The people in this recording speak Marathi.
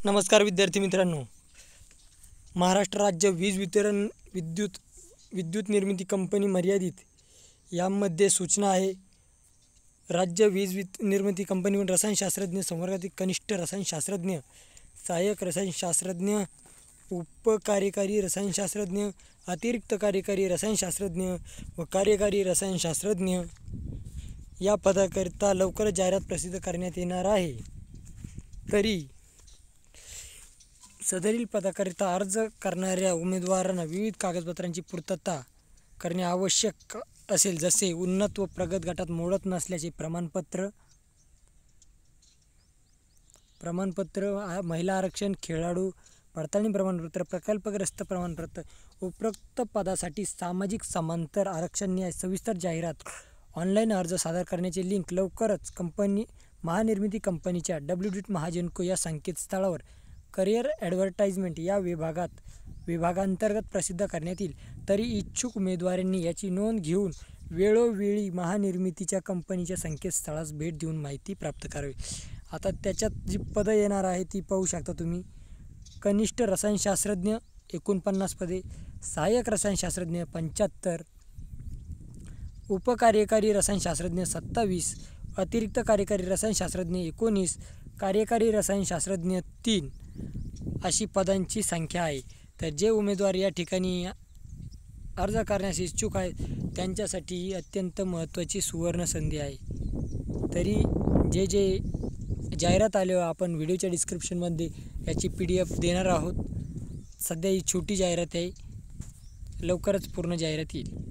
नमस्कार विद्यार्थी मित्रांनो, महाराष्ट्र राज्य वीज वितरण विद्युत निर्मिती कंपनी मर्यादित यामध्ये सूचना आहे. राज्य वीज निर्मिती कंपनीवर रसायनशास्त्रज्ञ, संवर्गातील कनिष्ठ रसायनशास्त्रज्ञ, सहाय्यक रसायनशास्त्रज्ञ, उपकार्यकारी रसायनशास्त्रज्ञ, अतिरिक्त कार्यकारी रसायनशास्त्रज्ञ व कार्यकारी रसायनशास्त्रज्ञ या पदाकरिता लवकरच जाहिरात प्रसिद्ध करण्यात येणार आहे. तरी सदरील पदाकरिता अर्ज करणाऱ्या उमेदवारांना विविध कागदपत्रांची पूर्तता करणे आवश्यक असेल, जसे उन्नत व प्रगत गटात मोडत नसल्याचे प्रमाणपत्र, महिला आरक्षण, खेळाडू पडताळणी प्रमाणपत्र, प्रकल्पग्रस्त प्रमाणपत्र. उपरोक्त पदासाठी सामाजिक समांतर आरक्षण न्याय सविस्तर जाहिरात ऑनलाईन अर्ज सादर करण्याचे लिंक लवकरच महानिर्मिती कंपनीच्या www.mahagenco या संकेतस्थळावर करिअर ॲडव्हर्टाइजमेंट या विभागांतर्गत प्रसिद्ध करण्यात येईल. तरी इच्छुक उमेदवारांनी याची नोंद घेऊन वेळोवेळी महानिर्मितीच्या कंपनीच्या संकेतस्थळास भेट देऊन माहिती प्राप्त करावी. आता त्याच्यात जी पदं येणार आहे ती पाहू शकता तुम्ही. कनिष्ठ रसायनशास्त्रज्ञ 49 पदे, सहाय्यक रसायनशास्त्रज्ञ 75, उपकार्यकारी रसायनशास्त्रज्ञ 27, अतिरिक्त कार्यकारी रसायनशास्त्रज्ञ 19, कार्यकारी रसायनशास्त्रज्ञ 3 अशी पदांची संख्या आहे. तर जे उमेदवार या ठिकाणी अर्ज करण्यास इच्छुक आहेत त्यांच्यासाठी ही अत्यंत महत्त्वाची सुवर्ण संधी आहे. तरी जे जाहिरात आले आपण व्हिडिओच्या डिस्क्रिप्शनमध्ये याची PDF देणार आहोत. सध्या ही छोटी जाहिरात आहे, लवकरच पूर्ण जाहिरात येईल.